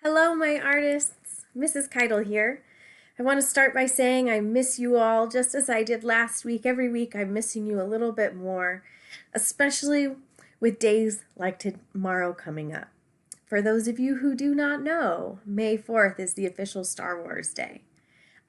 Hello, my artists. Mrs. Keitel here. I want to start by saying I miss you all just as I did last week. Every week I'm missing you a little bit more, especially with days like tomorrow coming up. For those of you who do not know, May 4th is the official Star Wars Day.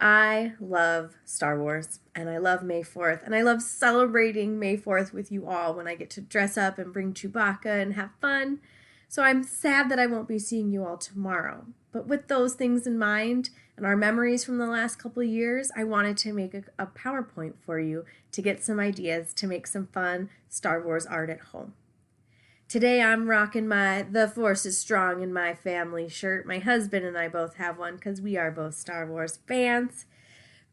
I love Star Wars and I love May 4th and I love celebrating May 4th with you all when I get to dress up and bring Chewbacca and have fun. So I'm sad that I won't be seeing you all tomorrow. But with those things in mind and our memories from the last couple of years, I wanted to make a PowerPoint for you to get some ideas to make some fun Star Wars art at home. Today I'm rocking my "The Force is Strong in My Family" shirt. My husband and I both have one because we are both Star Wars fans.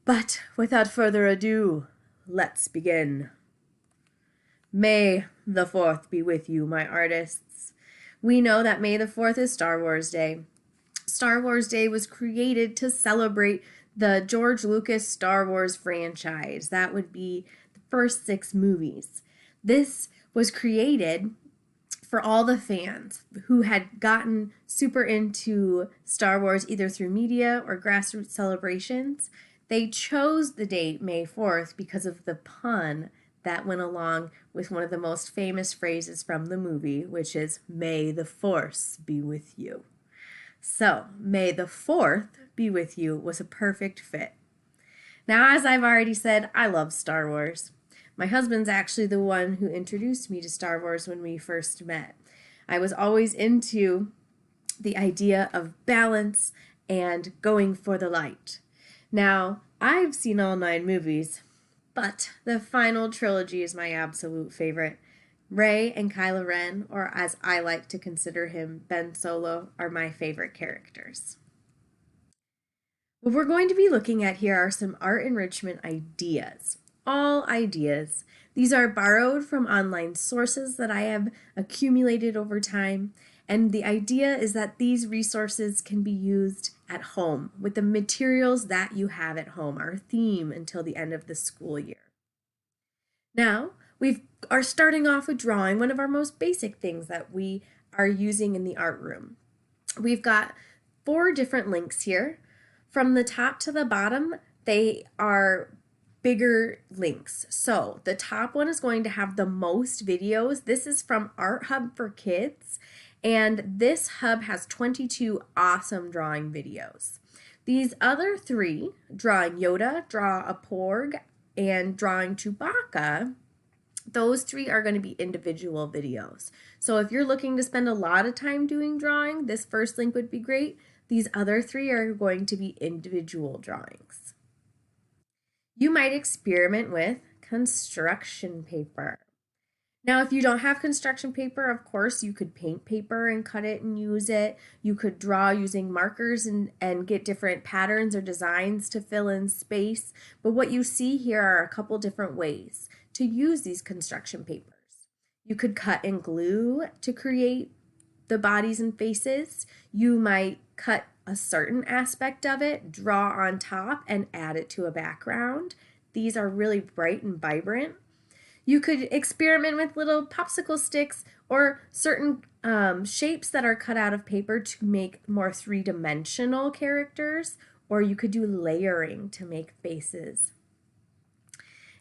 But without further ado, let's begin. May the 4th be with you, my artists. We know that May the 4th is Star Wars Day. Star Wars Day was created to celebrate the George Lucas Star Wars franchise. That would be the first 6 movies. This was created for all the fans who had gotten super into Star Wars either through media or grassroots celebrations. They chose the date May 4th because of the pun that went along with one of the most famous phrases from the movie, which is "May the Force be with you." So, May the 4th be with you was a perfect fit. Now, as I've already said, I love Star Wars. My husband's actually the one who introduced me to Star Wars when we first met. I was always into the idea of balance and going for the light. Now, I've seen all 9 movies, but the final trilogy is my absolute favorite. Rey and Kylo Ren, or as I like to consider him, Ben Solo, are my favorite characters. What we're going to be looking at here are some art enrichment ideas. All ideas. These are borrowed from online sources that I have accumulated over time, and the idea is that these resources can be used at home with the materials that you have at home, our theme until the end of the school year. Now, we are starting off with drawing, one of our most basic things that we are using in the art room. We've got 4 different links here. From the top to the bottom, they are bigger links. So the top one is going to have the most videos. This is from Art Hub for Kids, and this hub has 22 awesome drawing videos. These other 3, drawing Yoda, draw a Porg, and drawing Chewbacca, those 3 are going to be individual videos. So if you're looking to spend a lot of time doing drawing, this first link would be great. These other 3 are going to be individual drawings. You might experiment with construction paper. Now, if you don't have construction paper, of course, you could paint paper and cut it and use it. You could draw using markers and get different patterns or designs to fill in space. But what you see here are a couple different ways to use these construction papers. You could cut and glue to create the bodies and faces. You might cut a certain aspect of it, draw on top, and add it to a background. These are really bright and vibrant. You could experiment with little popsicle sticks or certain shapes that are cut out of paper to make more 3-dimensional characters, or you could do layering to make faces.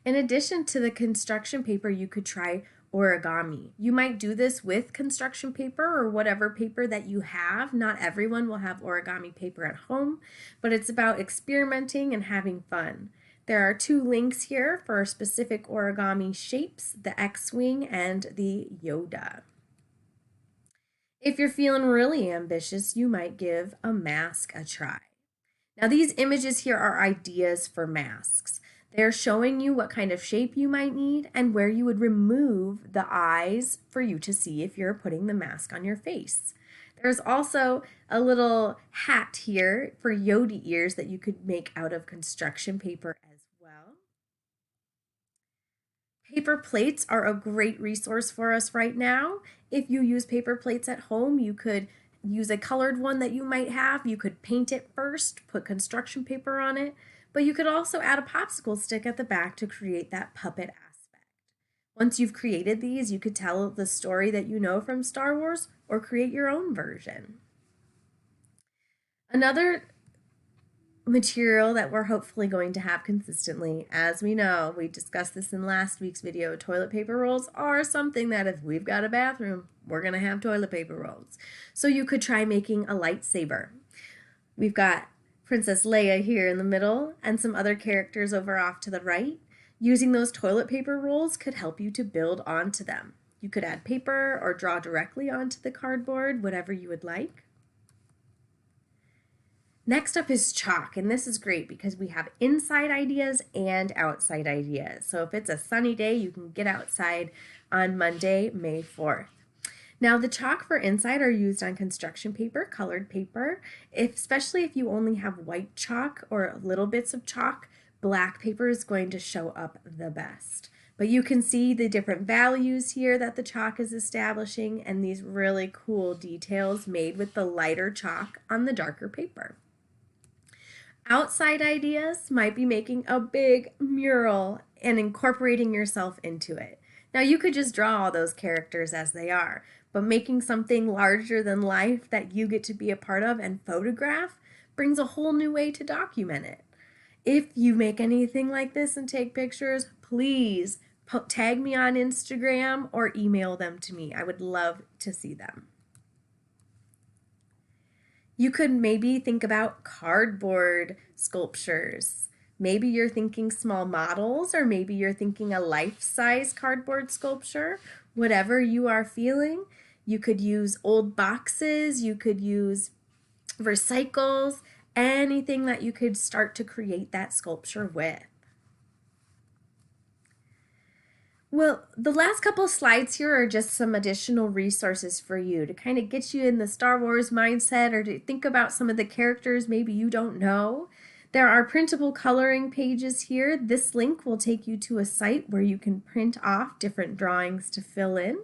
In addition to the construction paper, you could try origami. You might do this with construction paper or whatever paper that you have. Not everyone will have origami paper at home, but it's about experimenting and having fun. There are 2 links here for specific origami shapes, the X-Wing and the Yoda. If you're feeling really ambitious, you might give a mask a try. Now, these images here are ideas for masks. They're showing you what kind of shape you might need and where you would remove the eyes for you to see if you're putting the mask on your face. There's also a little hat here for Yoda ears that you could make out of construction paper as well. Paper plates are a great resource for us right now. If you use paper plates at home, you could use a colored one that you might have. You could paint it first, put construction paper on it, but you could also add a popsicle stick at the back to create that puppet aspect. Once you've created these, you could tell the story that you know from Star Wars or create your own version. Another material that we're hopefully going to have consistently, as we know, we discussed this in last week's video, toilet paper rolls are something that if we've got a bathroom, we're going to have toilet paper rolls. So you could try making a lightsaber. We've got Princess Leia here in the middle and some other characters over off to the right. Using those toilet paper rolls could help you to build onto them. You could add paper or draw directly onto the cardboard, whatever you would like. Next up is chalk, and this is great because we have inside ideas and outside ideas. So if it's a sunny day, you can get outside on Monday, May 4th. Now the chalk for inside are used on construction paper, colored paper, especially if you only have white chalk or little bits of chalk, black paper is going to show up the best. But you can see the different values here that the chalk is establishing and these really cool details made with the lighter chalk on the darker paper. Outside ideas might be making a big mural and incorporating yourself into it. Now you could just draw all those characters as they are, but making something larger than life that you get to be a part of and photograph brings a whole new way to document it. If you make anything like this and take pictures, please tag me on Instagram or email them to me. I would love to see them. You could maybe think about cardboard sculptures. Maybe you're thinking small models, or maybe you're thinking a life-size cardboard sculpture. Whatever you are feeling, you could use old boxes, you could use recycles, anything that you could start to create that sculpture with. Well, the last couple of slides here are just some additional resources for you to kind of get you in the Star Wars mindset or to think about some of the characters maybe you don't know. There are printable coloring pages here. This link will take you to a site where you can print off different drawings to fill in.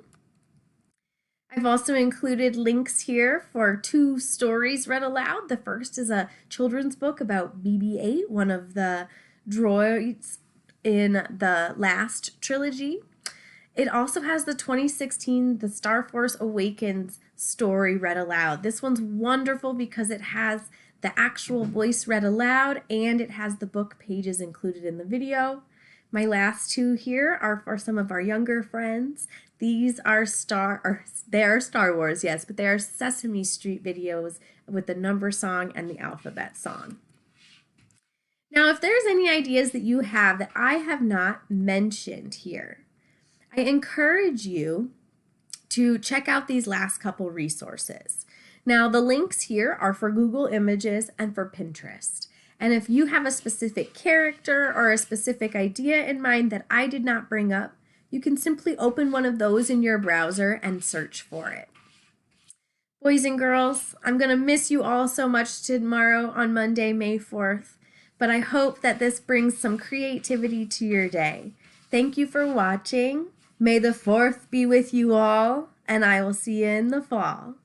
I've also included links here for 2 stories read aloud. The first is a children's book about BB-8, one of the droids in the last trilogy. It also has the 2016 The Star Force Awakens story read aloud. This one's wonderful because it has the actual voice read aloud and it has the book pages included in the video. My last 2 here are for some of our younger friends. These are Star Wars, yes, but they are Sesame Street videos with the number song and the alphabet song. Now, if there's any ideas that you have that I have not mentioned here, I encourage you to check out these last couple resources. Now, the links here are for Google Images and for Pinterest. And if you have a specific character or a specific idea in mind that I did not bring up, you can simply open one of those in your browser and search for it. Boys and girls, I'm going to miss you all so much tomorrow on Monday, May 4th. But I hope that this brings some creativity to your day. Thank you for watching. May the 4th be with you all, and I will see you in the fall.